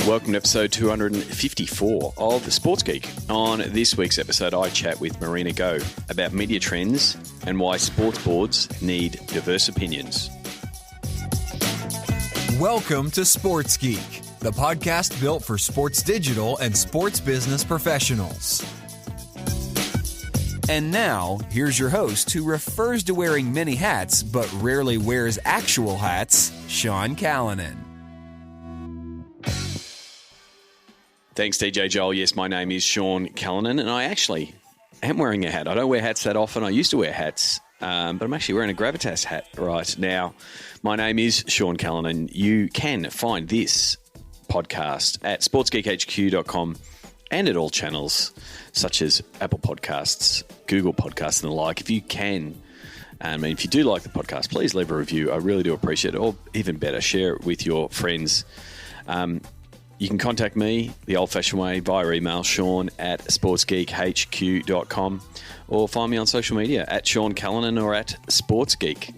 Welcome to episode 254 of Sports Geek. On this week's episode, I chat with Marina Go about media trends and why sports boards need diverse opinions. Welcome to Sports Geek, the podcast built for sports digital and sports business professionals. And now, here's your host who refers to wearing many hats but rarely wears actual hats, Sean Callanan. Thanks, DJ Joel. Yes, my name is Sean Callanan, and I actually am wearing a hat. I don't wear hats that often. I used to wear hats, but I'm actually wearing a Gravitas hat right now. My name is Sean Callanan. You can find this podcast at sportsgeekhq.com and at all channels such as Apple Podcasts, Google Podcasts, and the like. If you can, if you do like the podcast, please leave a review. I really do appreciate it. Or even better, share it with your friends. You can contact me the old-fashioned way via email, sean@sportsgeekhq.com, or find me on social media at Sean Callanan or at SportsGeek.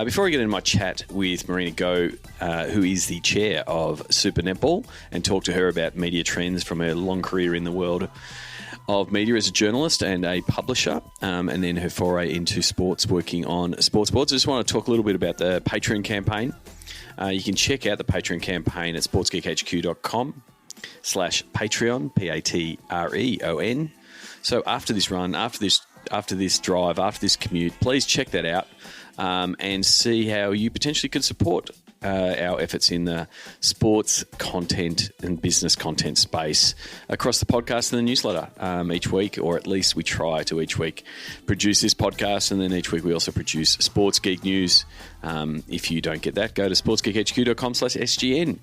Before I get into my chat with Marina Go, who is the chair of Super Netball, and talk to her about media trends from her long career in the world of media as a journalist and a publisher, and then her foray into sports, working on sports boards, I just want to talk a little bit about the Patreon campaign. You can check out the Patreon campaign at sportsgeekhq.com/Patreon, Patreon. So after this run, after this drive, after this commute, please check that out and see how you potentially could support our efforts in the sports content and business content space across the podcast and the newsletter each week, or at least we try to each week produce this podcast, and then each week we also produce Sports Geek News. If you don't get that, go to sportsgeekhq.com/SGN.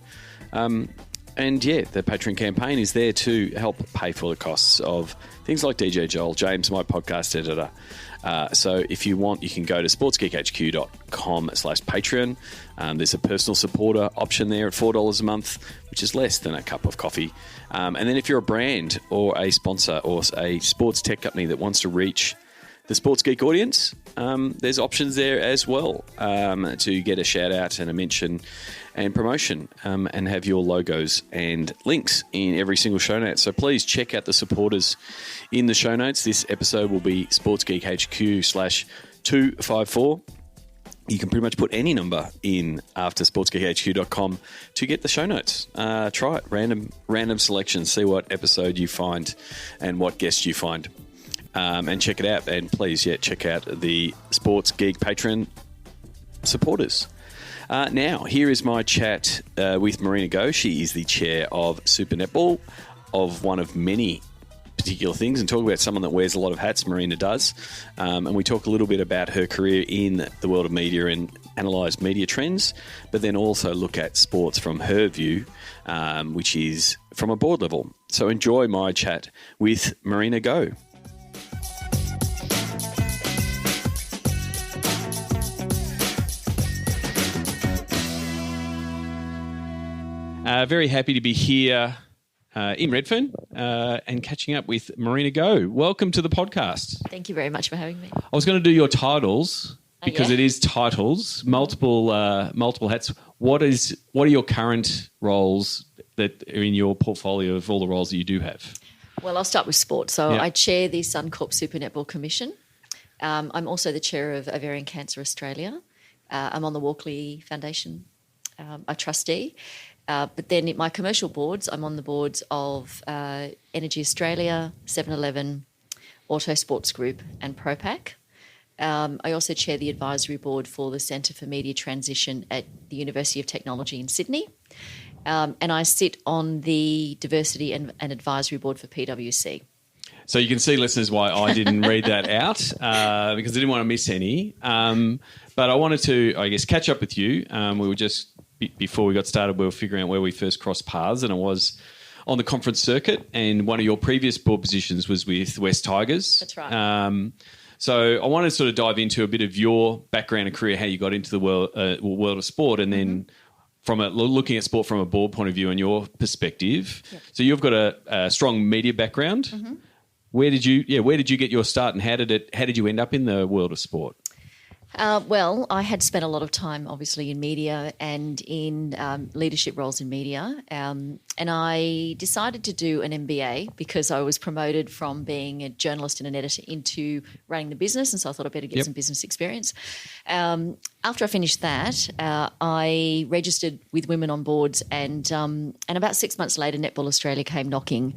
And yeah, the Patreon campaign is there to help pay for the costs of things like DJ Joel, James, my podcast editor. So if you want, you can go to sportsgeekhq.com/Patreon. There's a personal supporter option there at $4 a month, which is less than a cup of coffee. And then if you're a brand or a sponsor or a sports tech company that wants to reach the Sports Geek audience, there's options there as well to get a shout out and a mention and promotion, and have your logos and links in every single show note. So please check out the supporters in the show notes. This episode will be sportsgeekhq/254. You can pretty much put any number in after sportsgeekhq.com to get the show notes. Try it. Random selection. See what episode you find and what guest you find. And check it out. And please, check out the Sports Geek Patreon supporters. Now, here is my chat with Marina Go. She is the chair of Super Netball, of one of many particular things, and talk about someone that wears a lot of hats. Marina does. And we talk a little bit about her career in the world of media and analyse media trends, but then also look at sports from her view, which is from a board level. So enjoy my chat with Marina Go. Very happy to be here in Redfern and catching up with Marina Go. Welcome to the podcast. Thank you very much for having me. I was going to do your titles because it is titles, multiple hats. What are your current roles that are in your portfolio of all the roles that you do have? Well, I'll start with sport. So I chair the Suncorp Super Netball Commission. I'm also the chair of Ovarian Cancer Australia. I'm on the Walkley Foundation, a trustee. But then in my commercial boards, I'm on the boards of Energy Australia, 7-Eleven, Auto Sports Group and ProPac. I also chair the advisory board for the Centre for Media Transition at the University of Technology in Sydney. And I sit on the diversity and advisory board for PwC. So you can see, listeners, why I didn't read that out because I didn't want to miss any. But I wanted to, catch up with you. We were just... Before we got started, we were figuring out where we first crossed paths, and it was on the conference circuit, and one of your previous board positions was with West Tigers. That's right. So I wanted to sort of dive into a bit of your background and career, how you got into the world of sport, and then from looking at sport from a board point of view and your perspective. Yep. So you've got a strong media background. Mm-hmm. Where did you get your start, and how did you end up in the world of sport? Well, I had spent a lot of time, obviously, in media and in leadership roles in media. And I decided to do an MBA because I was promoted from being a journalist and an editor into running the business. And so I thought I'd better get some business experience. After I finished that, I registered with Women on Boards, and about 6 months later, Netball Australia came knocking.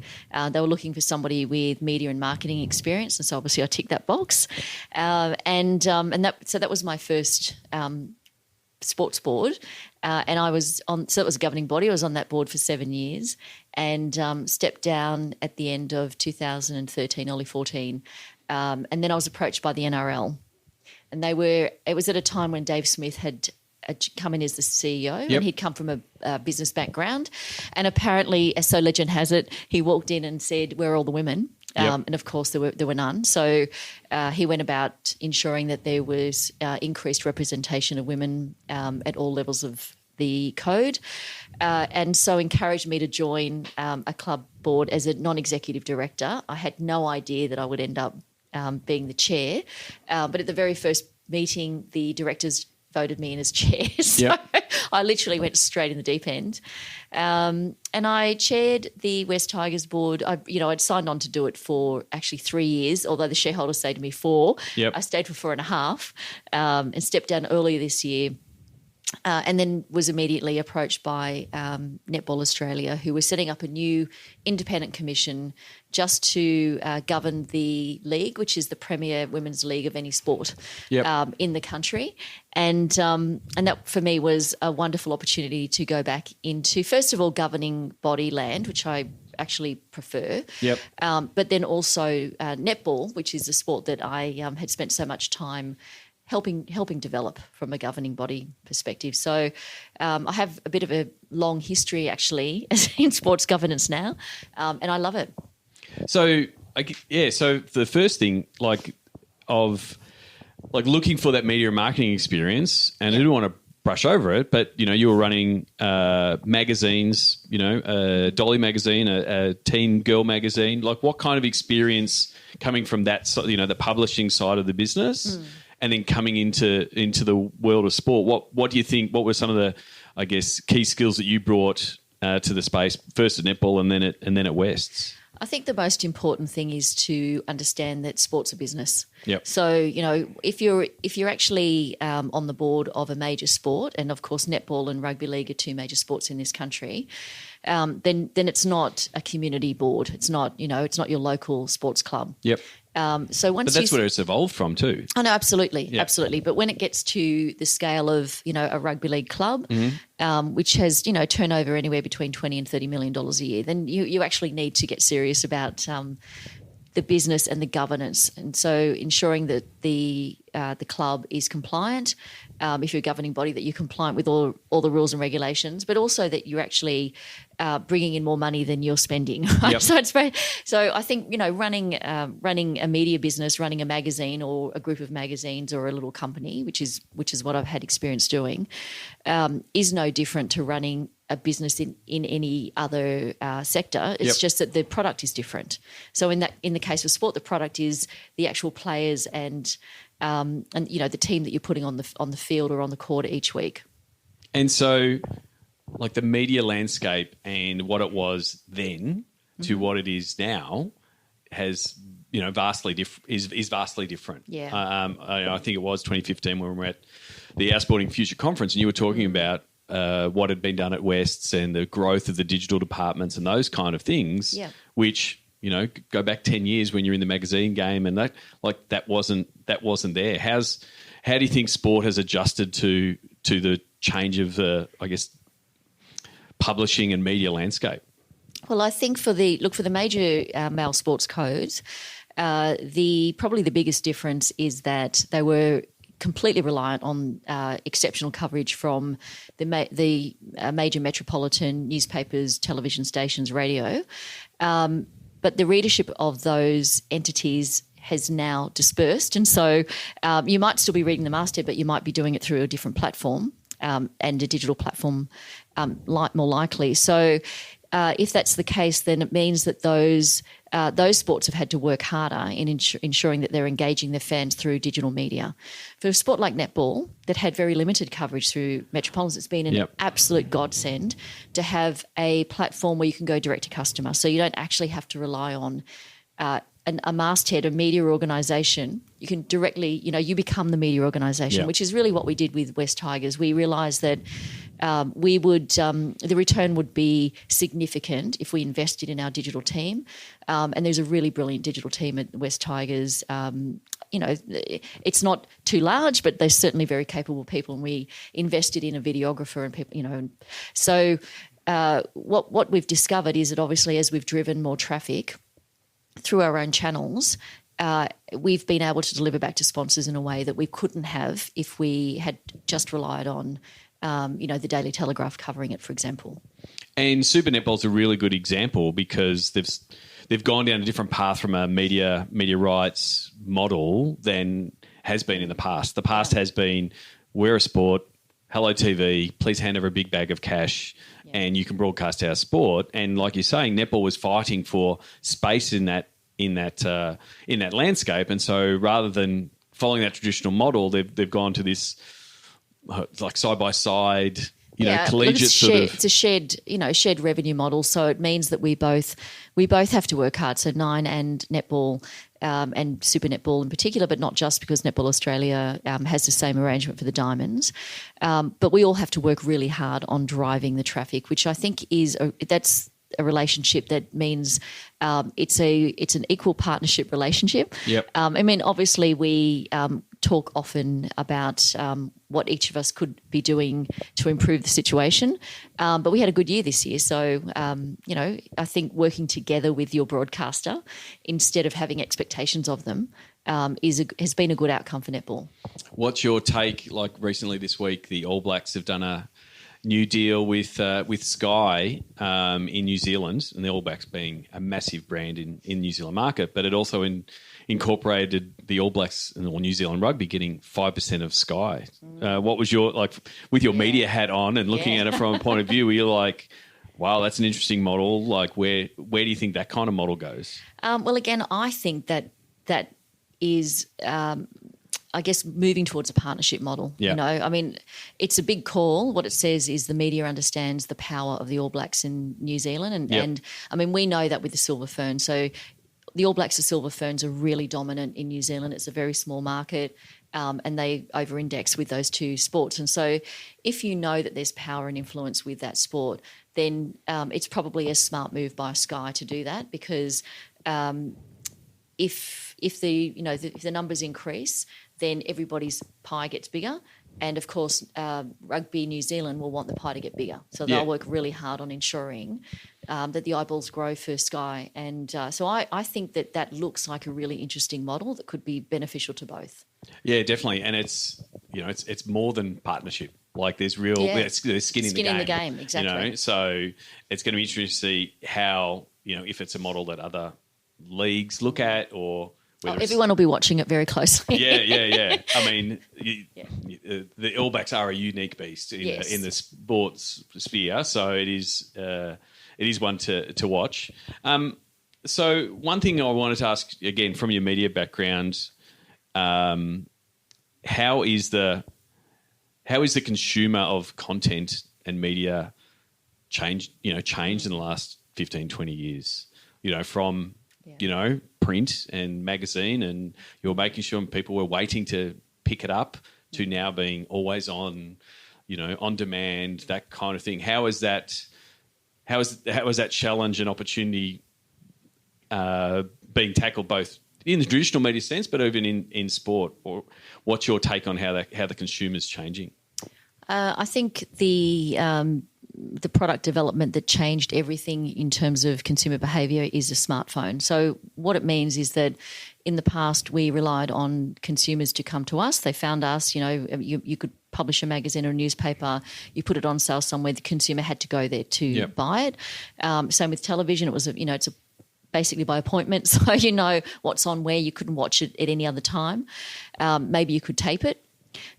They were looking for somebody with media and marketing experience, and so obviously I ticked that box. So that was my first sports board, and I was on. So it was a governing body. I was on that board for 7 years, and stepped down at the end of 2013, early 14, and then I was approached by the NRL. And it was at a time when Dave Smith had come in as the CEO, and he'd come from a business background. And apparently, as so legend has it, he walked in and said, "Where are all the women?" And of course, there were none. So he went about ensuring that there was increased representation of women at all levels of the code, and so encouraged me to join a club board as a non-executive director. I had no idea that I would end up being the chair. But at the very first meeting, the directors voted me in as chair. So I literally went straight in the deep end. And I chaired the West Tigers board. I'd signed on to do it for actually 3 years, although the shareholders say to me 4. I stayed for 4.5 and stepped down earlier this year. And then was immediately approached by Netball Australia, who were setting up a new independent commission just to govern the league, which is the premier women's league of any sport in the country. And that for me was a wonderful opportunity to go back into, first of all, governing body land, which I actually prefer. But then also netball, which is a sport that I had spent so much time helping develop from a governing body perspective. So I have a bit of a long history actually in sports governance now, and I love it. So the first thing looking for that media and marketing experience, and I didn't want to brush over it, but you were running magazines, Dolly magazine, a teen girl magazine. Like, what kind of experience coming from that, the publishing side of the business? And then coming into the world of sport, what do you think? What were some of the, I guess, key skills that you brought to the space? First at netball, and then at Wests. I think the most important thing is to understand that sport's a business. So if you're actually on the board of a major sport, and of course netball and rugby league are 2 major sports in this country, then it's not a community board. It's not it's not your local sports club. But that's where it's evolved from too. Oh no, absolutely. But when it gets to the scale of a rugby league club, which has turnover anywhere between $20 and $30 million a year, then you actually need to get serious about the business and the governance, and so ensuring that the club is compliant. If you're a governing body, that you're compliant with all the rules and regulations, but also that you're actually bringing in more money than you're spending. Right? So I think running a media business, running a magazine or a group of magazines or a little company, which is what I've had experience doing, is no different to running a business in any other sector. It's just that the product is different. So in the case of sport, the product is the actual players and the team that you're putting on the field or on the court each week. And so, like, the media landscape and what it was then to what it is now has vastly different. I think it was 2015 when we were at the Our Sporting Future conference, and you were talking about what had been done at Wests and the growth of the digital departments and those kind of things, which go back 10 years when you're in the magazine game, and that wasn't there. How do you think sport has adjusted to the change of the, I guess, publishing and media landscape? Well, I think for the major male sports codes, probably the biggest difference is that they were completely reliant on exceptional coverage from the major metropolitan newspapers, television stations, radio. But the readership of those entities has now dispersed. And so you might still be reading the masthead, but you might be doing it through a different platform and a digital platform more likely. So if that's the case, then it means that those sports have had to work harder in ensuring that they're engaging their fans through digital media. For a sport like netball that had very limited coverage through Metropolitans, it's been an absolute godsend to have a platform where you can go direct to customer. So you don't actually have to rely on a masthead, a media organisation. You can directly, you become the media organisation, which is really what we did with West Tigers. We realised that the return would be significant if we invested in our digital team. And there's a really brilliant digital team at West Tigers. It's not too large, but they're certainly very capable people. And we invested in a videographer and people, So what we've discovered is that obviously as we've driven more traffic through our own channels, we've been able to deliver back to sponsors in a way that we couldn't have if we had just relied on the Daily Telegraph covering it, for example. And Super Netball's a really good example because they've gone down a different path from a media rights model than has been in the past. The past has been, we're a sport, hello TV, please hand over a big bag of cash and you can broadcast our sport. And like you're saying, netball was fighting for space in that landscape. And so rather than following that traditional model, they've gone to this like side by side, collegiate sort of. It's a shared revenue model. So it means that we both have to work hard. So Nine and netball and Super Netball in particular, but not just because Netball Australia has the same arrangement for the Diamonds. But we all have to work really hard on driving the traffic, which I think that's a relationship that means it's an equal partnership relationship. Yep. Obviously we talk often about what each of us could be doing to improve the situation, but we had a good year this year. So, I think working together with your broadcaster instead of having expectations of them has been a good outcome for netball. What's your take? Like recently this week, the All Blacks have done a new deal with Sky in New Zealand, and the All Blacks being a massive brand in New Zealand market, but it also incorporated the All Blacks and New Zealand rugby getting 5% of Sky. What was your, like, with your media hat on and looking at it from a point of view, were you like, wow, that's an interesting model? Like, where do you think that kind of model goes? Well, again, I think that is I guess moving towards a partnership model. Yeah. It's a big call. What it says is the media understands the power of the All Blacks in New Zealand. And we know that with the Silver Fern. So the All Blacks, the Silver Ferns, are really dominant in New Zealand. It's a very small market and they over-index with those two sports. And so if you know that there's power and influence with that sport, then it's probably a smart move by Sky to do that because if the numbers increase, then everybody's pie gets bigger. And, of course, Rugby New Zealand will want the pie to get bigger. So they'll work really hard on ensuring that the eyeballs grow for Sky. And so I think that looks like a really interesting model that could be beneficial to both. Yeah, definitely. And it's more than partnership. Like there's there's skin in the game. Skin in the game, exactly. So it's going to be interesting to see how, if it's a model that other leagues look at or... everyone will be watching it very closely. Yeah. The All Blacks are a unique beast in the sports sphere, so it is one to watch. So one thing I wanted to ask, again, from your media background, how is the consumer of content and media changed in the last 15, 20 years? From print and magazine, and you're making sure people were waiting to pick it up to now being always on, on demand, that kind of thing. How is that challenge and opportunity being tackled both in the traditional media sense, but even in sport? Or what's your take on how the consumer's changing? I think the product development that changed everything in terms of consumer behaviour is a smartphone. So what it means is that in the past we relied on consumers to come to us. They found us, you could publish a magazine or a newspaper, you put it on sale somewhere, the consumer had to go there to buy it. Same with television. It was, it's basically by appointment. So what's on where. You couldn't watch it at any other time. Maybe you could tape it.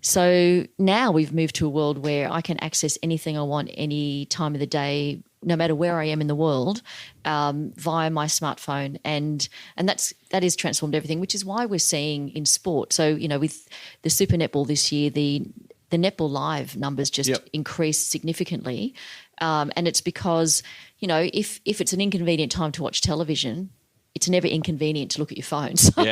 So now we've moved to a world where I can access anything I want any time of the day no matter where I am in the world, via my smartphone, and that has transformed everything. Which is why we're seeing in sport. So with the Super Netball this year, the Netball Live numbers just increased significantly, and it's because if it's an inconvenient time to watch television, it's never inconvenient to look at your phone. So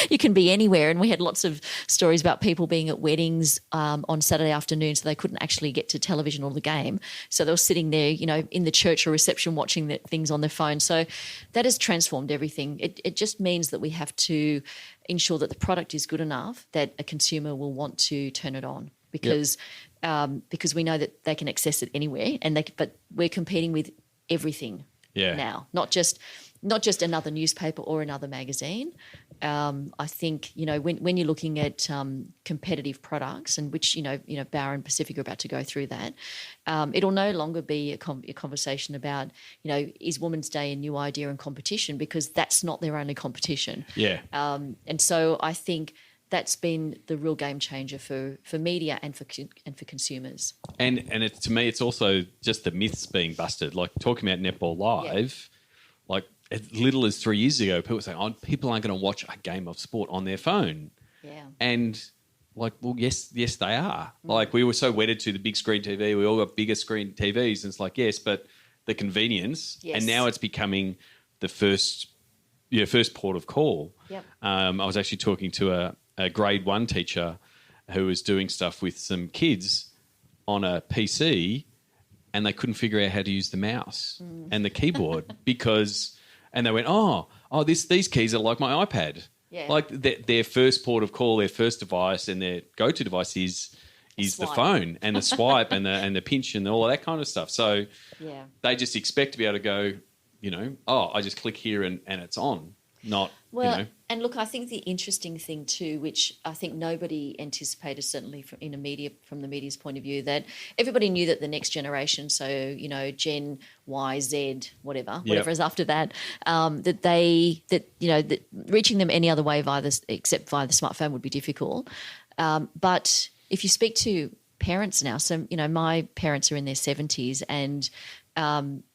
you can be anywhere. And we had lots of stories about people being at weddings on Saturday afternoon, so they couldn't actually get to television or the game. So they were sitting there, in the church or reception watching things on their phone. So that has transformed everything. It just means that we have to ensure that the product is good enough that a consumer will want to turn it on, because we know that they can access it anywhere, but we're competing with everything now, not just another newspaper or another magazine. I think when you're looking at competitive products, and which Bauer and Pacific are about to go through that, it'll no longer be a conversation about is Women's Day a new idea and competition, because that's not their only competition. And so I think that's been the real game changer for media and for consumers. And to me, it's also just the myths being busted. Like talking about Netball Live, like as little as 3 years ago, people were saying, people aren't going to watch a game of sport on their phone. And like, well, yes, they are. Like we were so wedded to the big screen TV. We all got bigger screen TVs. And it's like, yes, but the convenience. And now it's becoming the first port of call. I was actually talking to a grade 1 teacher who was doing stuff with some kids on a PC, and they couldn't figure out how to use the mouse and the keyboard and they went, these keys are like my iPad. Like their first port of call, their first device, and their go-to device is the phone and the swipe and the pinch and all of that kind of stuff. So they just expect to be able to go, I just click here and it's on. Not, And look, I think the interesting thing too, which I think nobody anticipated, certainly from the media's point of view, that everybody knew that the next generation, so Gen Y, Z, whatever is after that, that reaching them any other way except via the smartphone would be difficult. But if you speak to parents now, so my parents are in their 70s, and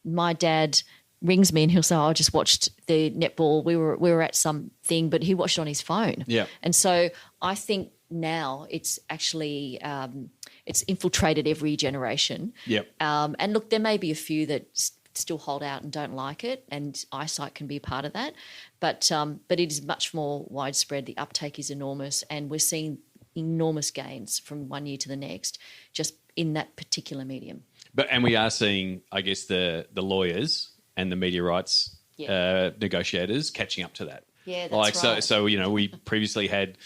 my dad rings me and he'll say, I just watched the netball. We were at something, but he watched it on his phone. And so I think now it's actually it's infiltrated every generation. And look, there may be a few that still hold out and don't like it, and eyesight can be a part of that. But it is much more widespread. The uptake is enormous, and we're seeing enormous gains from one year to the next just in that particular medium. And we are seeing, I guess, the lawyers and the media rights negotiators catching up to that. That's right. So we previously had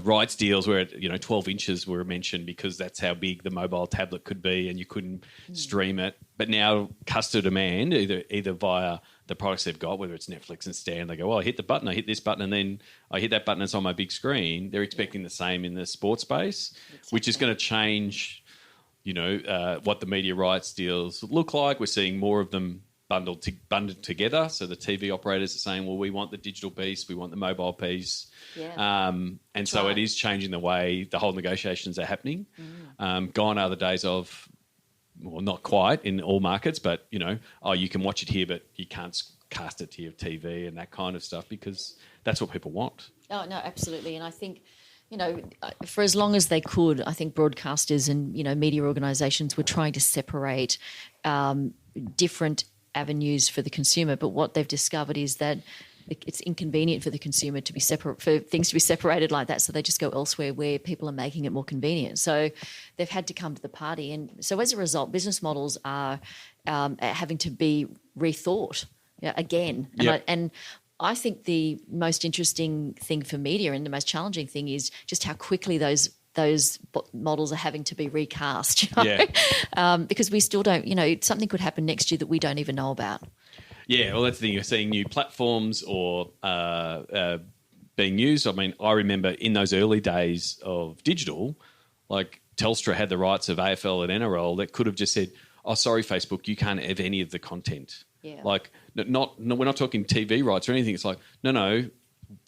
rights deals where 12 inches were mentioned because that's how big the mobile tablet could be, and you couldn't stream it. But now customer demand, either via the products they've got, whether it's Netflix and Stan, they go, I hit the button, I hit this button, and then I hit that button, it's on my big screen. They're expecting the same in the sports space, which is going to change what the media rights deals look like. We're seeing more of them bundled together. So the TV operators are saying, well, we want the digital piece, we want the mobile piece. It is changing the way the whole negotiations are happening. Gone are the days of, well, not quite in all markets, but, you can watch it here, but you can't cast it to your TV and that kind of stuff, because that's what people want. Oh, no, absolutely. And I think, for as long as they could, I think broadcasters and, media organisations were trying to separate different avenues for the consumer. But what they've discovered is that it's inconvenient for the consumer to be separate, for things to be separated like that. So they just go elsewhere where people are making it more convenient. So they've had to come to the party. And so as a result, business models are having to be rethought again. And I think the most interesting thing for media and the most challenging thing is just how quickly those models are having to be recast. Because we still don't, something could happen next year that we don't even know about. Yeah, well, that's the thing. You're seeing new platforms or being used. I mean, I remember in those early days of digital, like Telstra had the rights of AFL and NRL that could have just said, oh, sorry, Facebook, you can't have any of the content. Like, we're not talking TV rights or anything. It's like, no,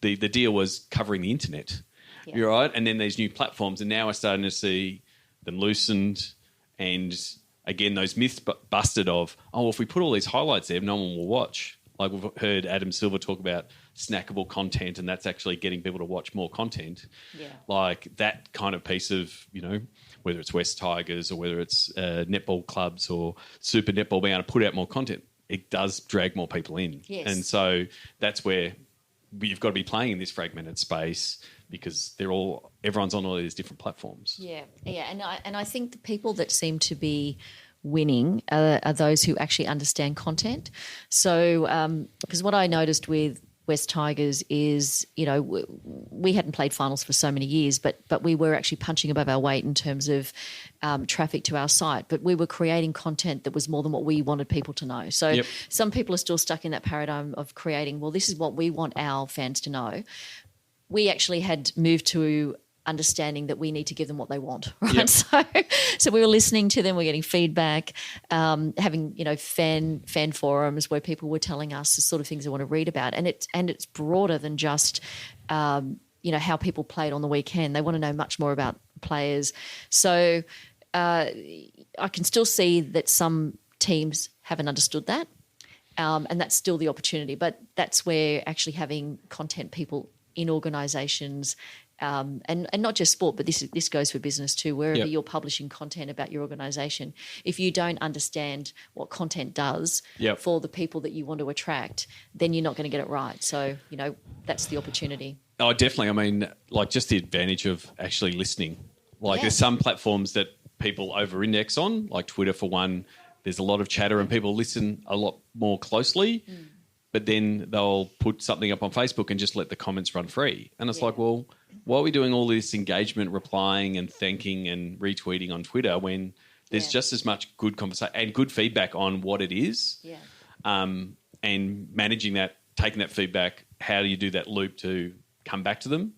the deal was covering the internet. You're right. And then there's new platforms, and now we're starting to see them loosened, and again, those myths busted of, oh, well, if we put all these highlights there, no one will watch. Like we've heard Adam Silver talk about snackable content, and that's actually getting people to watch more content. Yeah. Like that kind of piece of, whether it's West Tigers or whether it's netball clubs or Super Netball being able to put out more content, it does drag more people in. Yes. And so that's where you've got to be playing in this fragmented space because everyone's on all these different platforms. Yeah, and I think the people that seem to be winning are those who actually understand content. So, because what I noticed with West Tigers is, we hadn't played finals for so many years, but we were actually punching above our weight in terms of traffic to our site. But we were creating content that was more than what we wanted people to know. So some people are still stuck in that paradigm of creating, well, this is what we want our fans to know. We actually had moved to understanding that we need to give them what they want, right? Yep. So we were listening to them, we're getting feedback, having fan forums where people were telling us the sort of things they want to read about, and it's broader than just how people played on the weekend. They want to know much more about players. So I can still see that some teams haven't understood that, and that's still the opportunity. But that's where actually having content people in organisations. And not just sport, but this goes for business too. Wherever you're publishing content about your organisation, if you don't understand what content does for the people that you want to attract, then you're not going to get it right. So, that's the opportunity. Oh, definitely. I mean, like just the advantage of actually listening. Like there's some platforms that people over-index on, like Twitter for one. There's a lot of chatter and people listen a lot more closely. But then they'll put something up on Facebook and just let the comments run free. And it's like, well, why are we doing all this engagement, replying and thanking and retweeting on Twitter when there's just as much good conversation and good feedback on what it is? Yeah. And managing that, taking that feedback, how do you do that loop to come back to them?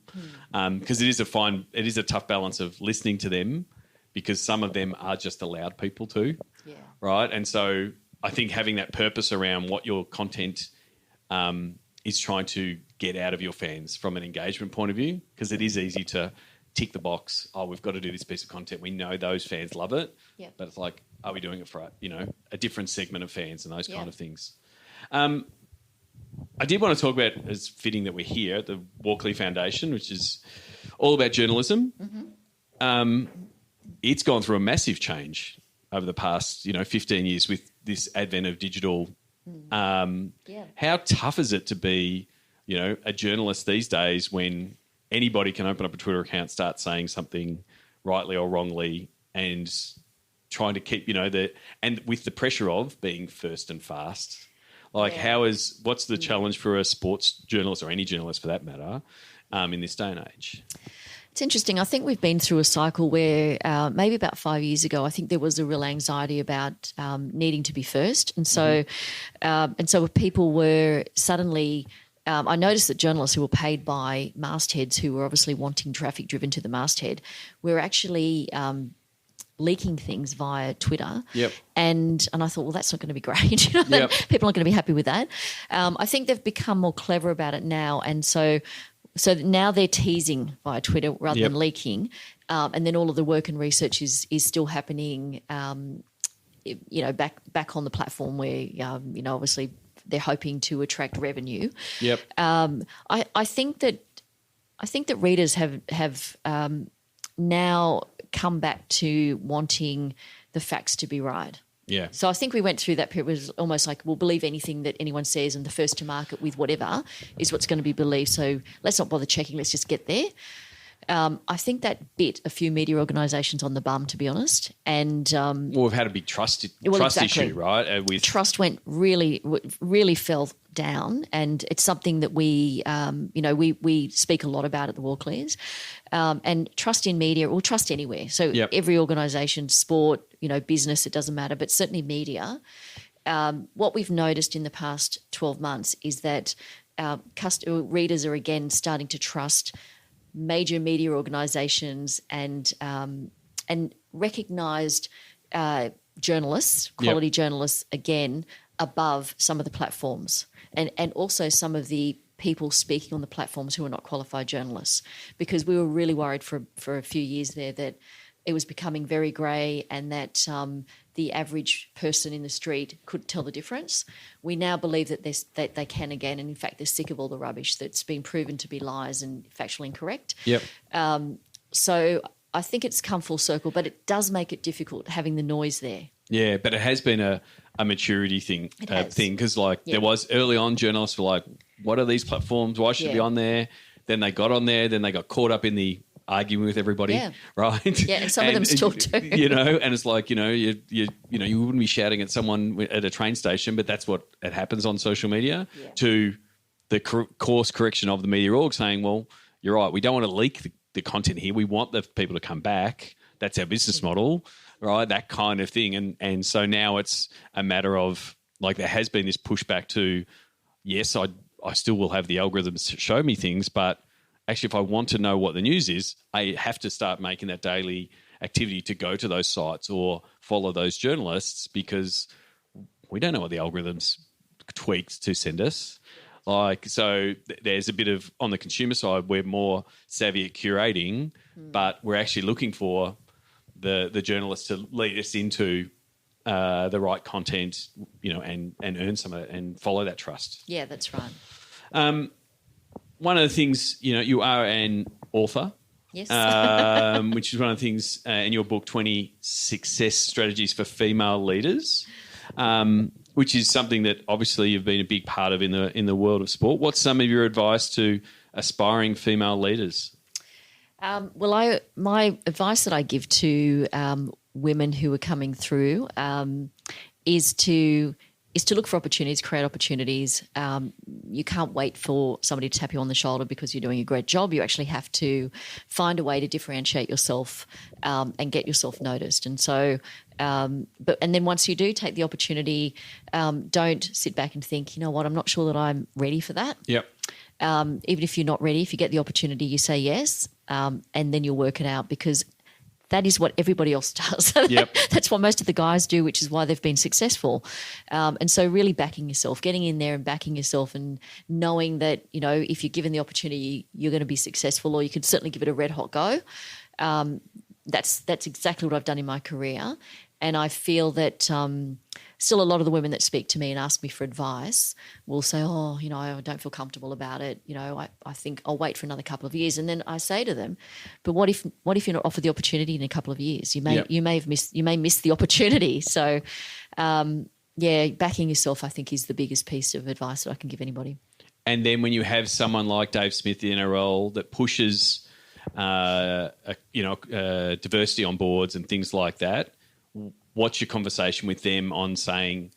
Because it is a tough balance of listening to them because some of them are just the loud people too. Yeah. Right? And so I think having that purpose around what your content is trying to get out of your fans from an engagement point of view, because it is easy to tick the box. Oh, we've got to do this piece of content. We know those fans love it, but it's like, are we doing it for a different segment of fans and those kind of things? I did want to talk about, as fitting that we're here at the Walkley Foundation, which is all about journalism. It's gone through a massive change over the past 15 years with this advent of digital. How tough is it to be, a journalist these days when anybody can open up a Twitter account, start saying something rightly or wrongly, and trying to keep, and with the pressure of being first and fast? Like, what's the challenge for a sports journalist or any journalist for that matter in this day and age? It's interesting. I think we've been through a cycle where maybe about 5 years ago, I think there was a real anxiety about needing to be first. And so people were suddenly I noticed that journalists who were paid by mastheads who were obviously wanting traffic driven to the masthead were actually leaking things via Twitter. Yep. And I thought, well, that's not going to be great. People aren't going to be happy with that. I think they've become more clever about it now. And so now they're teasing via Twitter rather than leaking, and then all of the work and research is still happening, back on the platform where obviously they're hoping to attract revenue. Yep. I think that readers have now come back to wanting the facts to be right. Yeah. So I think we went through that period. It was almost like we'll believe anything that anyone says, and the first to market with whatever is what's going to be believed. So let's not bother checking. Let's just get there. I think that bit a few media organisations on the bum, to be honest. And we've had a big trust issue, right? Trust went really fell down, and it's something that we speak a lot about at the Walkleys. And trust in media, or trust anywhere. So every organisation, sport, business, it doesn't matter, but certainly media. What we've noticed in the past 12 months is that readers are again starting to trust major media organisations and recognised journalists, quality journalists, again, above some of the platforms, and also some of the people speaking on the platforms who are not qualified journalists, because we were really worried for a few years there that it was becoming very grey, and that the average person in the street couldn't tell the difference. We now believe that they can again, and in fact they're sick of all the rubbish that's been proven to be lies and factually incorrect. Yep. So I think it's come full circle, but it does make it difficult having the noise there. Yeah, but it has been a maturity thing because there was early on journalists were like, what are these platforms? Why should it be on there? Then they got on there, then they got caught up in the arguing with everybody, right? Yeah, and some of them still do. And it's like, you wouldn't be shouting at someone at a train station, but that's what it happens on social media, to the course correction of the media org saying, well, you're right, we don't want to leak the content here. We want the people to come back. That's our business model, right? That kind of thing. And so now it's a matter of, like, there has been this pushback to, yes, I still will have the algorithms show me things, but actually, if I want to know what the news is, I have to start making that daily activity to go to those sites or follow those journalists, because we don't know what the algorithms tweaked to send us. So there's a bit of, on the consumer side, we're more savvy at curating, but we're actually looking for the journalists to lead us into the right content, and earn some of it and follow that trust. Yeah, that's right. One of the things, you are an author. Yes. Which is one of the things in your book, 20 Success Strategies for Female Leaders, which is something that obviously you've been a big part of in the world of sport. What's some of your advice to aspiring female leaders? My advice that I give to women who are coming through is to look for opportunities, create opportunities. You can't wait for somebody to tap you on the shoulder because you're doing a great job. You actually have to find a way to differentiate yourself and get yourself noticed. And so, and then once you do take the opportunity, don't sit back and think, you know what, I'm not sure that I'm ready for that. Yep. Even if you're not ready, if you get the opportunity, you say yes, and then you'll work it out, because that is what everybody else does. Yep. That's what most of the guys do, which is why they've been successful. And so really backing yourself, getting in there and backing yourself, and knowing that, if you're given the opportunity, you're going to be successful, or you could certainly give it a red hot go. That's exactly what I've done in my career. And I feel that still a lot of the women that speak to me and ask me for advice will say, I don't feel comfortable about it. I think I'll wait for another couple of years. And then I say to them, but what if you're not offered the opportunity in a couple of years? You may miss the opportunity. So, backing yourself, I think, is the biggest piece of advice that I can give anybody. And then when you have someone like Dave Smith, the NRL, that pushes, diversity on boards and things like that, what's your conversation with them on saying,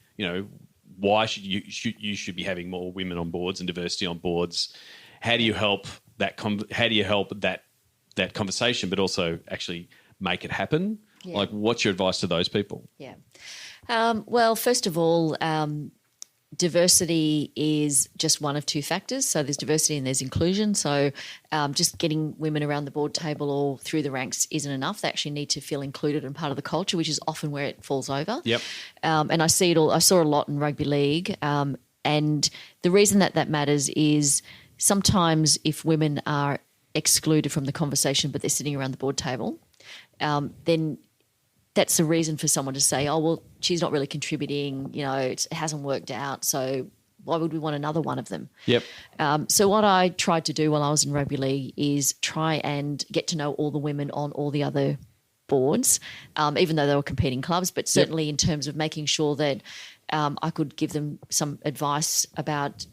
why you should be having more women on boards and diversity on boards? How do you help that? How do you help that conversation, but also actually make it happen? Yeah. Like, what's your advice to those people? Yeah. Well, first of all, diversity is just one of two factors. So there's diversity and there's inclusion. So just getting women around the board table or through the ranks isn't enough. They actually need to feel included and part of the culture, which is often where it falls over. Yep. And I see it all. I saw a lot in rugby league. And the reason that matters is sometimes if women are excluded from the conversation but they're sitting around the board table, then that's a reason for someone to say, oh, well, she's not really contributing, it hasn't worked out, so why would we want another one of them? Yep. So what I tried to do while I was in rugby league is try and get to know all the women on all the other boards, even though they were competing clubs, but certainly in terms of making sure that I could give them some advice about,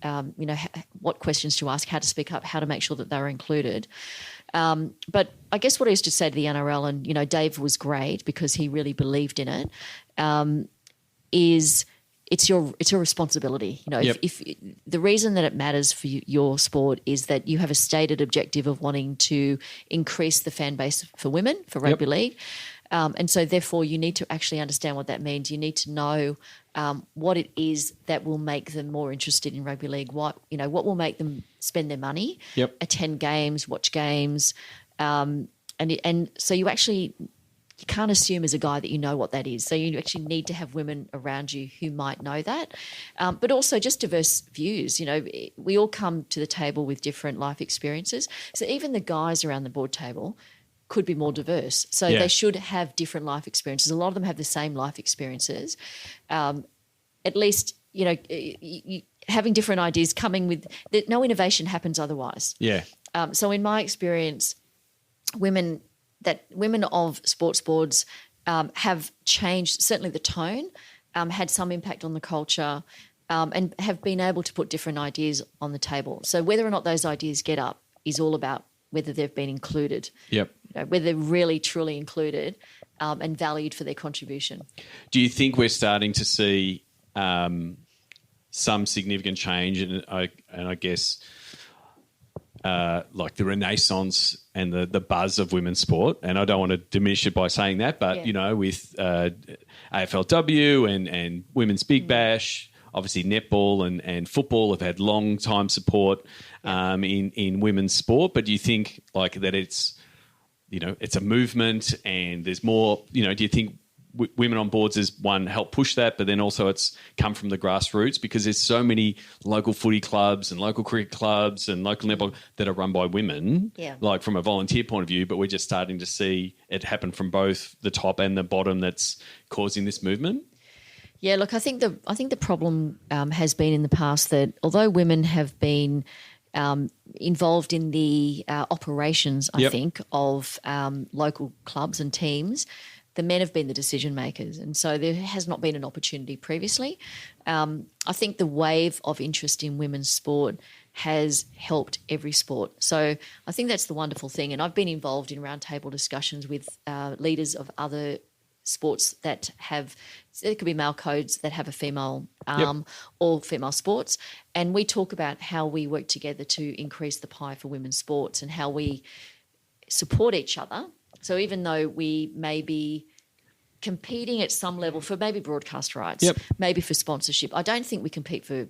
what questions to ask, how to speak up, how to make sure that they were included. But I guess what I used to say to the NRL, and, Dave was great because he really believed in it, is it's your responsibility. If the reason that it matters for your sport is that you have a stated objective of wanting to increase the fan base for women, for rugby league. And so therefore you need to actually understand what that means. You need to know what it is that will make them more interested in rugby league, what will make them spend their money, attend games, watch games. And so you can't assume as a guy that you know what that is. So you actually need to have women around you who might know that. But also just diverse views. We all come to the table with different life experiences. So even the guys around the board table could be more diverse. So they should have different life experiences. A lot of them have the same life experiences. At least, having different ideas coming with – no innovation happens otherwise. Yeah. So in my experience, women of sports boards have changed, certainly the tone, had some impact on the culture, and have been able to put different ideas on the table. So whether or not those ideas get up is all about whether they've been included. Yep. Whether they're really, truly included and valued for their contribution. Do you think we're starting to see some significant change? And I guess like the renaissance and the buzz of women's sport. And I don't want to diminish it by saying that, but, with AFLW and Women's Big Bash, obviously netball and football have had long time support in women's sport. But do you think like that it's a movement and there's more, do you think women on boards is one help push that, but then also it's come from the grassroots because there's so many local footy clubs and local cricket clubs and local netball that are run by women, like from a volunteer point of view, but we're just starting to see it happen from both the top and the bottom that's causing this movement. Yeah, look, I think the problem has been in the past that although women have been involved in the operations, I think, of local clubs and teams, the men have been the decision makers, and so there has not been an opportunity previously. I think the wave of interest in women's sport has helped every sport. So I think that's the wonderful thing, and I've been involved in roundtable discussions with leaders of other sports that have, there could be male codes that have a female arm or female sports, and we talk about how we work together to increase the pie for women's sports and how we support each other. So even though we may be competing at some level for maybe broadcast rights, maybe for sponsorship, I don't think we compete for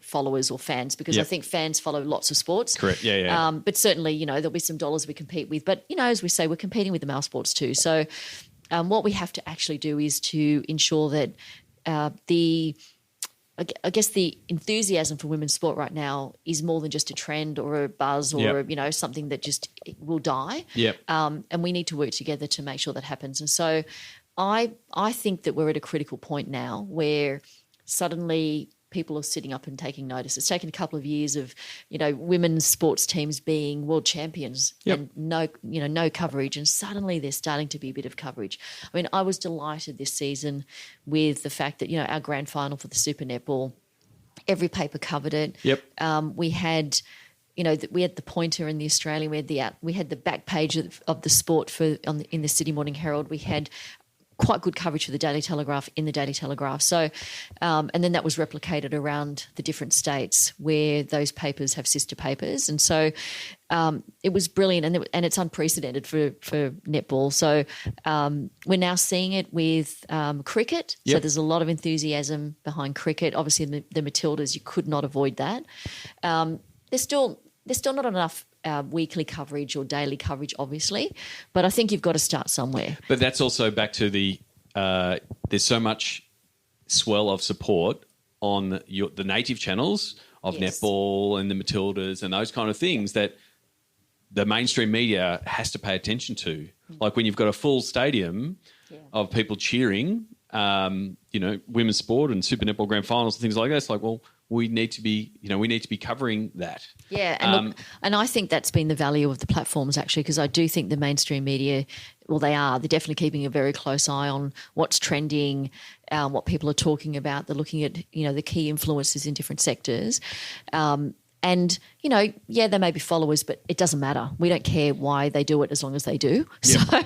followers or fans because I think fans follow lots of sports. Correct, yeah. But certainly, there'll be some dollars we compete with. But, as we say, we're competing with the male sports too. So what we have to actually do is to ensure that the enthusiasm for women's sport right now is more than just a trend or a buzz or, something that just will die. And we need to work together to make sure that happens. And so I think that we're at a critical point now where suddenly people are sitting up and taking notice. It's taken a couple of years of, women's sports teams being world champions and no coverage, and suddenly there's starting to be a bit of coverage. I mean, I was delighted this season with the fact that, our grand final for the Super Netball, every paper covered it. We had we had the Pointer in the Australian. We had the back page of the sport in the Sydney Morning Herald. We had quite good coverage for the Daily Telegraph in the Daily Telegraph. So, and then that was replicated around the different states where those papers have sister papers. And so it was brilliant, and it's unprecedented for netball. So we're now seeing it with cricket. So there's a lot of enthusiasm behind cricket. Obviously, the Matildas, you could not avoid that. There's still not enough weekly coverage or daily coverage, obviously, but I think you've got to start somewhere. But that's also back to the there's so much swell of support on the native channels of netball and the Matildas and those kind of things that the mainstream media has to pay attention to. Like when you've got a full stadium of people cheering, women's sport and Super Netball grand finals and things like that, it's like, well, we need to be covering that. Yeah, and and I think that's been the value of the platforms actually, because I do think the mainstream media, well, they're definitely keeping a very close eye on what's trending, what people are talking about. They're looking at the key influences in different sectors. And, they may be followers, but it doesn't matter. We don't care why they do it as long as they do. Yep. So.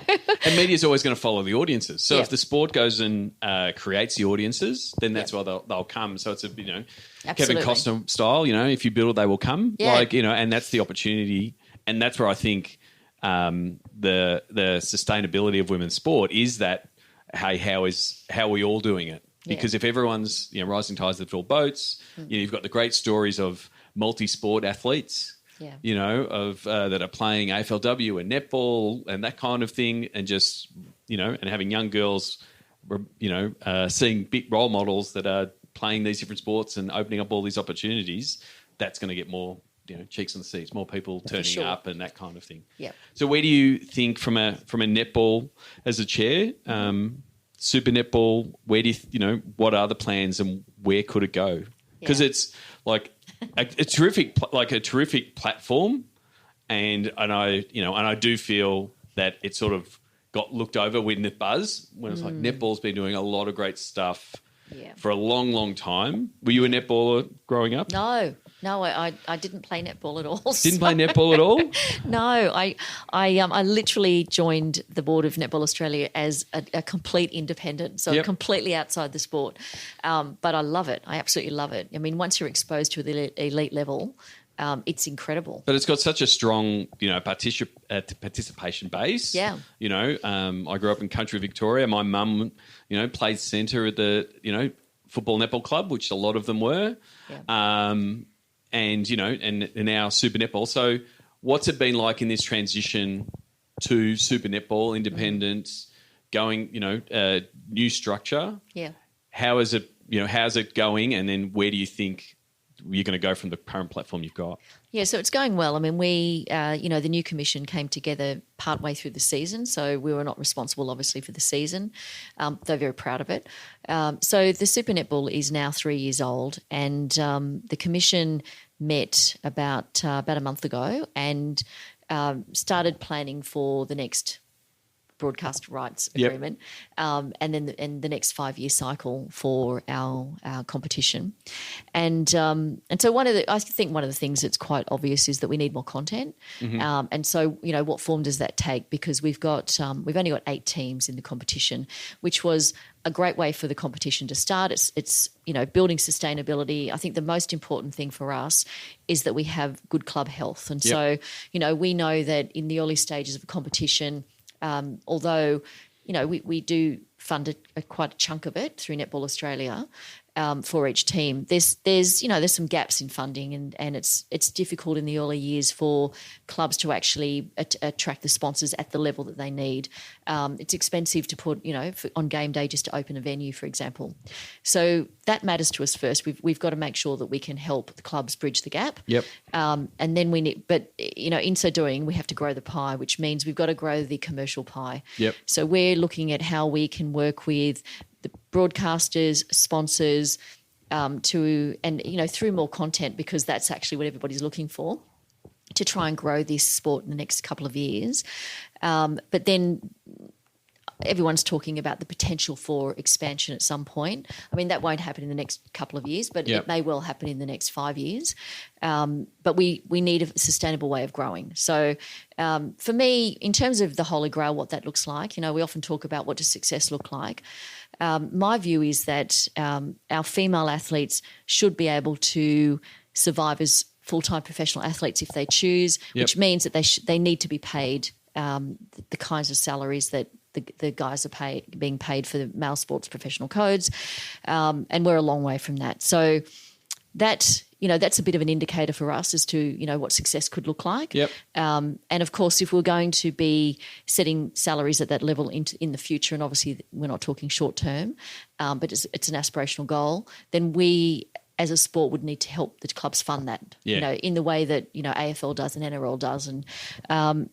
And media's always going to follow the audiences. So if the sport goes and creates the audiences, then that's why they'll come. So it's Kevin Costner style, if you build it, they will come. Yeah. And that's the opportunity. And that's where I think the sustainability of women's sport is that, hey, how are we all doing it? Because if everyone's, rising tides lift all boats, you've got the great stories of multi-sport athletes, that are playing AFLW and netball and that kind of thing, and just, and having young girls, seeing big role models that are playing these different sports and opening up all these opportunities. That's going to get more cheeks on the seats, more people turning sure. up and that kind of thing. Yeah. So where do you think from a netball as a chair, super netball, where do what are the plans and where could it go? Because it's like a terrific platform, and I do feel that it sort of got looked over with the buzz when it's like netball's been doing a lot of great stuff for a long, long time. Were you a netballer growing up? No, I didn't play netball at all. Didn't play netball at all? No, I literally joined the board of Netball Australia as a complete independent, so completely outside the sport. But I love it. I absolutely love it. I mean, once you're exposed to the elite level, it's incredible. But it's got such a strong, participation base. Yeah. I grew up in country Victoria. My mum, played centre at the, football netball club, which a lot of them were. Yeah. And now Super Netball. So what's it been like in this transition to Super Netball, independent, going, new structure? Yeah. How is it, how's it going? And then where do you think you're going to go from the current platform you've got? Yeah, so it's going well. I mean, we, the new commission came together partway through the season, so we were not responsible, obviously, for the season. They're very proud of it. So the Super Netball is now 3 years old, and the commission met about a month ago and started planning for the next broadcast rights agreement, and then the next 5-year cycle for our competition, and so I think one of the things that's quite obvious is that we need more content, and so what form does that take? Because we've only got 8 teams in the competition, which was a great way for the competition to start. It's building sustainability. I think the most important thing for us is that we have good club health, and so we know that in the early stages of a competition. Although, we do fund quite a chunk of it through Netball Australia for each team. There's some gaps in funding, and it's difficult in the early years for clubs to actually attract the sponsors at the level that they need. It's expensive to put, on game day just to open a venue, for example. So that matters to us first. We've got to make sure that we can help the clubs bridge the gap. Yep. And then in so doing, we have to grow the pie, which means we've got to grow the commercial pie. Yep. So we're looking at how we can work with the broadcasters, sponsors, through more content, because that's actually what everybody's looking for, to try and grow this sport in the next couple of years. But then everyone's talking about the potential for expansion at some point. I mean, that won't happen in the next couple of years, but it may well happen in the next 5 years. But we need a sustainable way of growing. So for me, in terms of the Holy Grail, what that looks like, we often talk about what does success look like. My view is that our female athletes should be able to survive as full-time professional athletes if they choose, which means that they need to be paid the kinds of salaries that the guys are being paid for the male sports professional codes, and we're a long way from that. So that's a bit of an indicator for us as to what success could look like. Yep. And of course, if we're going to be setting salaries at that level in the future, and obviously we're not talking short term, but it's an aspirational goal, then we as a sport would need to help the clubs fund that, in the way that, AFL does and NRL does. And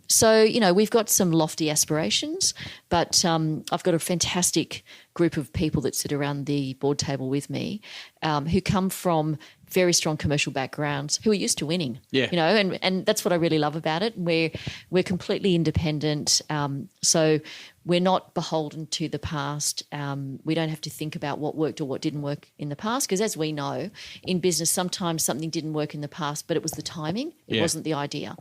so, we've got some lofty aspirations, but I've got a fantastic group of people that sit around the board table with me who come from very strong commercial backgrounds, who are used to winning, and that's what I really love about it. We're completely independent. So we're not beholden to the past. We don't have to think about what worked or what didn't work in the past, because as we know, in business, sometimes something didn't work in the past, but it was the timing. It wasn't the idea.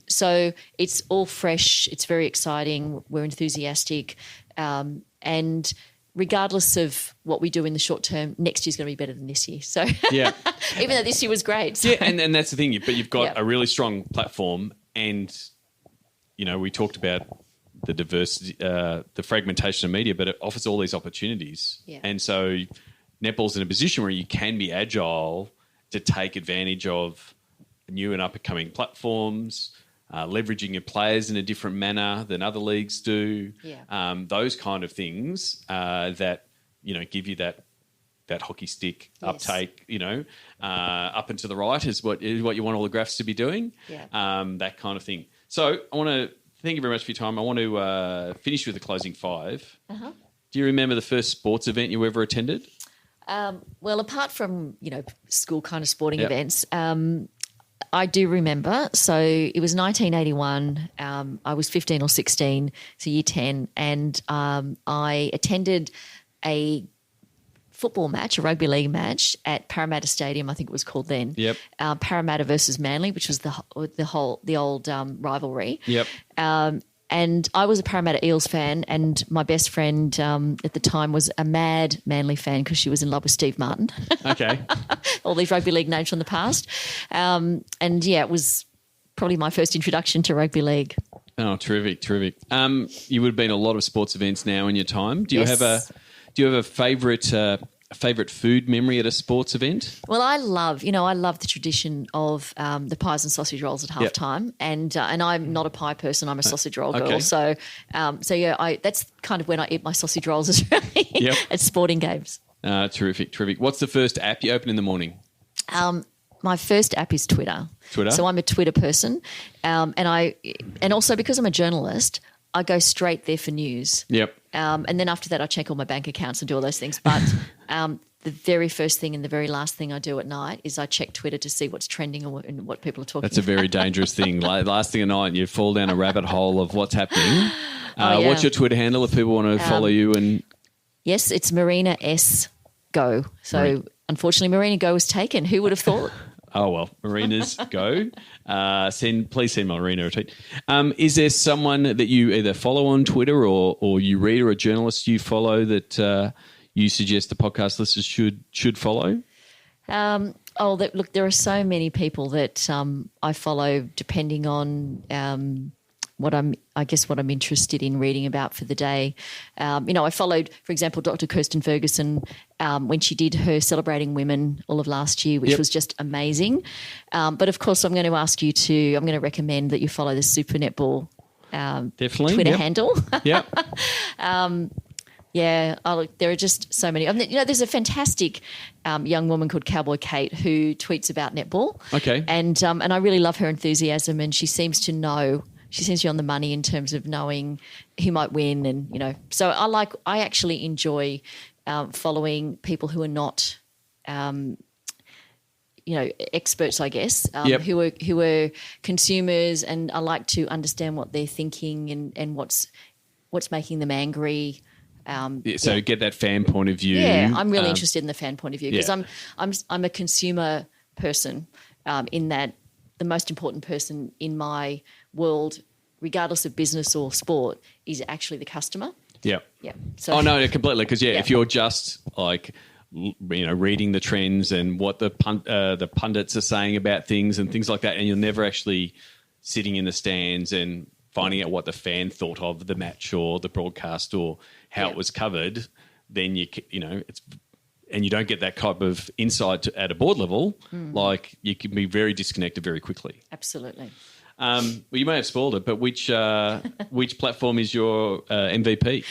So it's all fresh. It's very exciting. We're enthusiastic. And regardless of what we do in the short term, next year's going to be better than this year. So even though this year was great. So. Yeah, and that's the thing. But you've got a really strong platform, and, we talked about the diversity, the fragmentation of media, but it offers all these opportunities. Yeah. And so netball's in a position where you can be agile to take advantage of new and up-and-coming platforms, leveraging your players in a different manner than other leagues do. Yeah. Those kind of things that, give you that that hockey stick Yes. uptake, up and to the right is what you want all the graphs to be doing. Yeah. That kind of thing. So I want to thank you very much for your time. I want to finish with the closing 5. Uh-huh. Do you remember the first sports event you ever attended? Well, apart from, school kind of sporting Yep. events, I do remember. So it was 1981. I was 15 or 16, so year 10, and I attended a football match, a rugby league match at Parramatta Stadium, I think it was called then. Yep. Parramatta versus Manly, which was the old rivalry. Yep. And I was a Parramatta Eels fan, and my best friend at the time was a mad Manly fan because she was in love with Steve Martin. Okay. All these rugby league names from the past. It was probably my first introduction to rugby league. Oh, terrific. You would have been at a lot of sports events now in your time. Do you Yes. have a favourite food memory at a sports event? Well, I love the tradition of the pies and sausage rolls at Yep. halftime, and I'm not a pie person. I'm a sausage roll girl. Okay. So that's kind of when I eat my sausage rolls as well Yep. at sporting games. Terrific. What's the first app you open in the morning? My first app is Twitter. Twitter? So I'm a Twitter person, and also because I'm a journalist, I go straight there for news. Yep. And then after that, I check all my bank accounts and do all those things. But the very first thing and the very last thing I do at night is I check Twitter to see what's trending and what people are talking That's a very dangerous thing. Last thing at night, you fall down a rabbit hole of what's happening. Yeah. What's your Twitter handle if people want to follow you? And Yes, it's Marina S. Go. So unfortunately, Marina Go was taken. Who would have thought? Oh, well, Marina's Go. Please send Marina a tweet. Is there someone that you either follow on Twitter or you read, or a journalist you follow that you suggest the podcast listeners should follow? Look, there are so many people that I follow depending on what I'm interested in reading about for the day. I followed, for example, Dr. Kirsten Ferguson when she did her Celebrating Women all of last year, which Yep. was just amazing. But of course, I'm going to recommend that you follow the Super Netball Definitely. Twitter Yep. handle. Yep. There are just so many. There's a fantastic young woman called Cowboy Kate who tweets about netball. Okay. And I really love her enthusiasm, and she seems to know. She seems to be on the money in terms of knowing who might win, and So I actually enjoy following people who are not, experts, I guess, Yep. who are consumers, and I like to understand what they're thinking and what's making them angry. Get that fan point of view. Yeah, I'm really interested in the fan point of view because yeah. I'm a consumer person in that the most important person in my world, regardless of business or sport, is actually the customer. Yeah. Yeah. So, no, completely. Because Yeah. if you're just like reading the trends and what the pundits are saying about things and things like that, and you're never actually sitting in the stands and finding out what the fan thought of the match or the broadcast or how it was covered, then it's. And you don't get that type of insight at a board level, like you can be very disconnected very quickly. absolutely. Well, you may have spoiled it, but which platform is your MVP?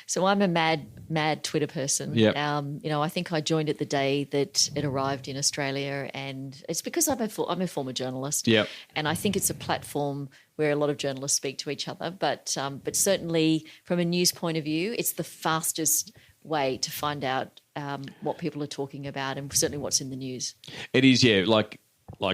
So I'm a mad Twitter person. Yep. I think I joined it the day that it arrived in Australia, and it's because I'm a former journalist. Yep. And I think it's a platform where a lot of journalists speak to each other. But certainly from a news point of view, it's the fastest way to find out what people are talking about, and certainly what's in the news. It is, yeah. Like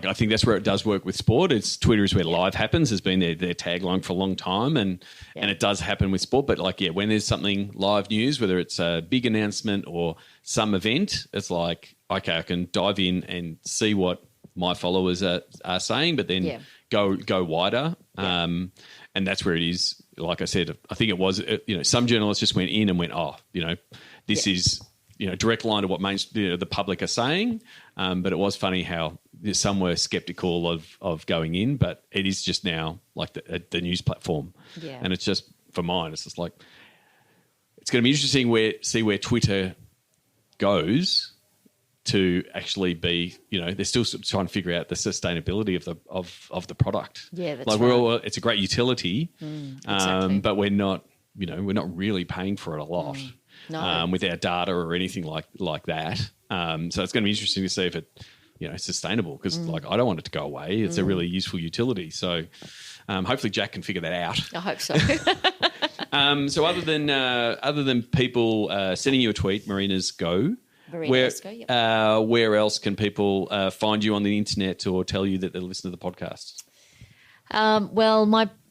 I think that's where it does work with sport. It's Twitter is where live happens. Has been their tagline for a long time, and it does happen with sport. But when there's something live news, whether it's a big announcement or some event, it's like, okay, I can dive in and see what my followers are saying, but then go wider. Yeah. And that's where it is. Like I said, I think it was, some journalists just went in and went, this is, direct line to what the public are saying. But it was funny how some were skeptical of going in, but it is just now like the news platform. Yeah. And it's just, for mine, it's just like, it's going to be interesting see where Twitter goes to actually be, they're still trying to figure out the sustainability of the product. Yeah, that's like right. It's a great utility, exactly. but we're not really paying for it a lot. No. With our data or anything like that. So it's going to be interesting to see if it, sustainable, because I don't want it to go away. It's a really useful utility. So hopefully Jack can figure that out. I hope so. So other than people sending you a tweet, Marina's Go. Where else can people find you on the internet or tell you that they'll listen to the podcast? Well,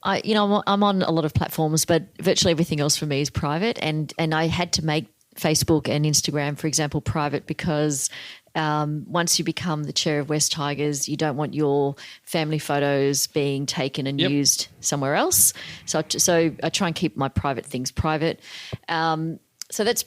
I'm on a lot of platforms, but virtually everything else for me is private. And I had to make Facebook and Instagram, for example, private because once you become the chair of West Tigers, you don't want your family photos being taken and used somewhere else. So I try and keep my private things private. So it's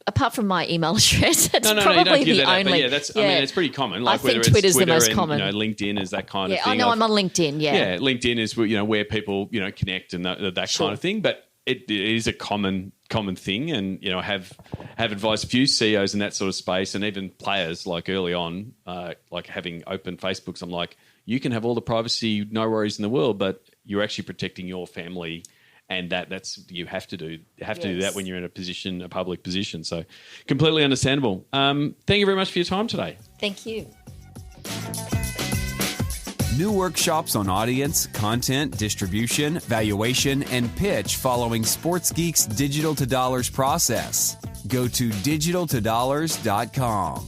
apart from my email address, that's probably you don't give the that only. Out, I mean, it's pretty common. Like I think whether Twitter's it's Twitter the most and, common. LinkedIn is that kind of thing. Yeah, I'm on LinkedIn. Yeah, LinkedIn is where people connect and that kind of thing. But it is a common thing, and have advised a few CEOs in that sort of space, and even players like early on, like having open Facebooks. I'm like, you can have all the privacy, no worries in the world, but you're actually protecting your family. And that's you have to do that when you're in a public position. So completely understandable. Thank you very much for your time today. Thank you. New workshops on audience, content, distribution, valuation, and pitch following Sports Geek's Digital to Dollars process. Go to digitaltodollars.com.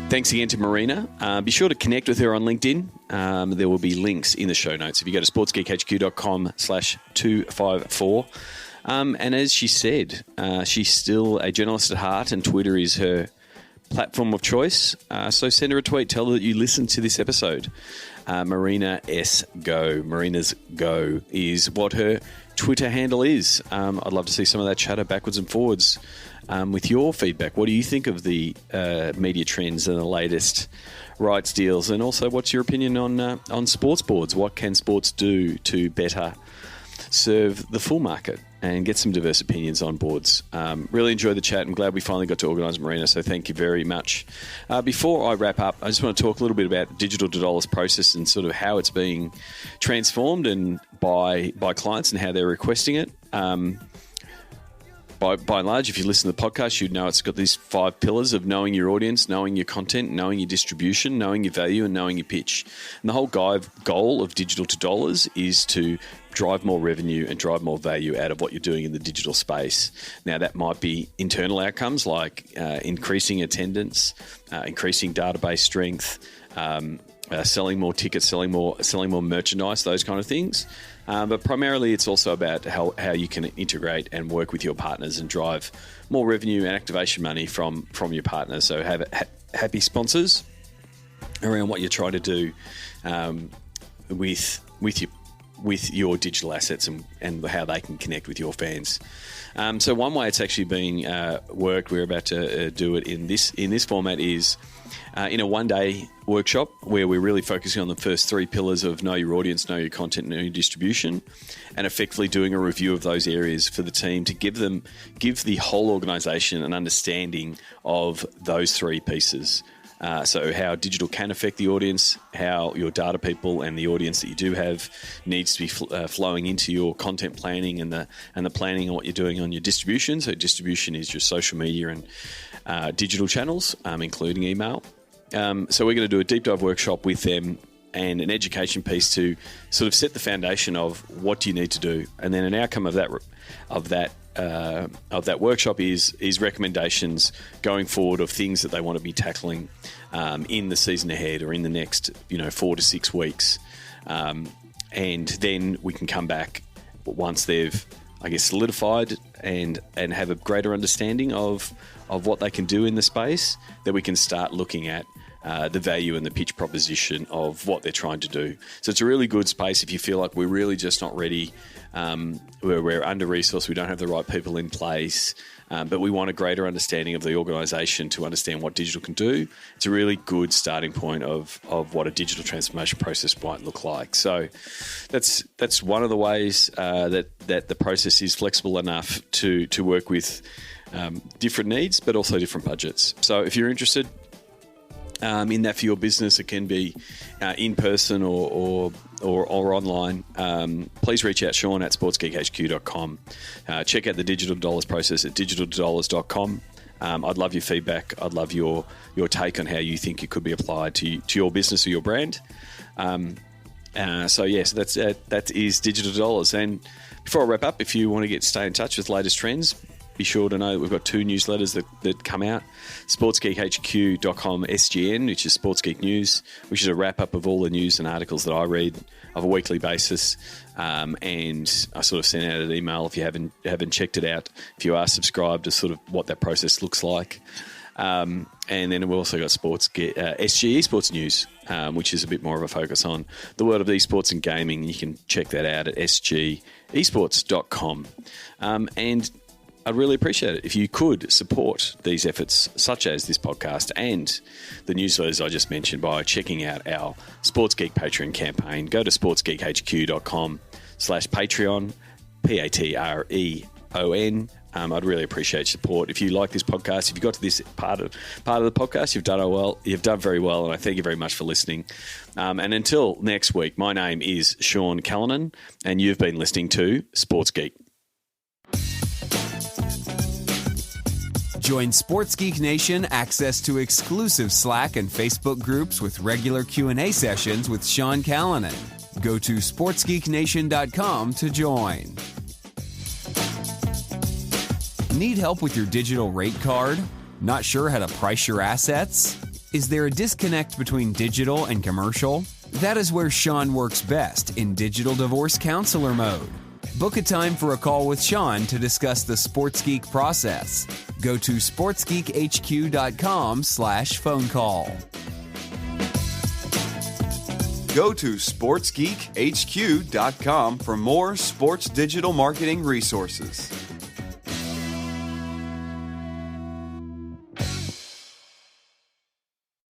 Thanks again to Marina. Be sure to connect with her on LinkedIn. There will be links in the show notes if you go to sportsgeekhq.com/254. And as she said, she's still a journalist at heart, and Twitter is her platform of choice. So send her a tweet. Tell her that you listened to this episode. Marina S. Go. Marina's Go is what her Twitter handle is. I'd love to see some of that chatter backwards and forwards. With your feedback, what do you think of the media trends and the latest rights deals? And also, what's your opinion on sports boards? What can sports do to better serve the full market and get some diverse opinions on boards? Really enjoyed the chat. I'm glad we finally got to organise Marina, so thank you very much. Before I wrap up, I just want to talk a little bit about the digital to dollars process and sort of how it's being transformed and by clients and how they're requesting it. By and large, if you listen to the podcast, you'd know it's got these 5 pillars of knowing your audience, knowing your content, knowing your distribution, knowing your value, and knowing your pitch. And the whole goal of digital to dollars is to drive more revenue and drive more value out of what you're doing in the digital space. Now, that might be internal outcomes like increasing attendance, increasing database strength, selling more tickets, selling more merchandise, those kind of things. But primarily, it's also about how you can integrate and work with your partners and drive more revenue and activation money from your partners. So have happy sponsors around what you're trying to do with your digital assets and how they can connect with your fans. So one way it's actually being worked, we're about to do it in this format, is in a one-day workshop where we're really focusing on the first 3 pillars of know your audience, know your content, know your distribution, and effectively doing a review of those areas for the team to give the whole organisation an understanding of those 3 pieces. So how digital can affect the audience, how your data people and the audience that you do have needs to be flowing into your content planning and the planning on what you're doing on your distribution. So distribution is your social media and digital channels, including email. So we're going to do a deep dive workshop with them and an education piece to sort of set the foundation of what do you need to do, and then an outcome of that workshop is recommendations going forward of things that they want to be tackling in the season ahead or in the next 4 to 6 weeks, and then we can come back once they've solidified and have a greater understanding of what they can do in the space, that we can start looking at the value and the pitch proposition of what they're trying to do. So it's a really good space if you feel like we're really just not ready, we're under-resourced, we don't have the right people in place, but we want a greater understanding of the organisation to understand what digital can do. It's a really good starting point of what a digital transformation process might look like. So that's one of the ways that the process is flexible enough to work with different needs, but also different budgets. So if you're interested in that for your business, it can be in person or or online, please reach out, Sean at sportsgeekhq.com. Check out the digital dollars process at digitaldollars.com. I'd love your feedback. I'd love your take on how you think it could be applied to your business or your brand. So that is Digital Dollars. And before I wrap up, if you want to stay in touch with latest trends, be sure to know that we've got 2 newsletters that come out. sportsgeekhq.com SGN, which is Sports Geek News, which is a wrap-up of all the news and articles that I read on a weekly basis. And I sort of sent out an email if you haven't checked it out, if you are subscribed, to sort of what that process looks like. And then we've also got SG Esports News, which is a bit more of a focus on the world of esports and gaming. You can check that out at sgesports.com. And I'd really appreciate it if you could support these efforts, such as this podcast and the newsletters I just mentioned, by checking out our Sports Geek Patreon campaign. Go to sportsgeekhq.com/Patreon, Patreon. I'd really appreciate your support. If you like this podcast, if you got to this part of the podcast, you've done well. You've done very well, and I thank you very much for listening. And until next week, my name is Sean Callanan, and you've been listening to Sports Geek. Join Sports Geek Nation access to exclusive Slack and Facebook groups with regular Q&A sessions with Sean Callanan. Go to sportsgeeknation.com to join. Need help with your digital rate card? Not sure how to price your assets? Is there a disconnect between digital and commercial? That is where Sean works best, in digital divorce counselor mode. Book a time for a call with Sean to discuss the Sports Geek process. Go to sportsgeekhq.com/phone call. Go to sportsgeekhq.com for more sports digital marketing resources.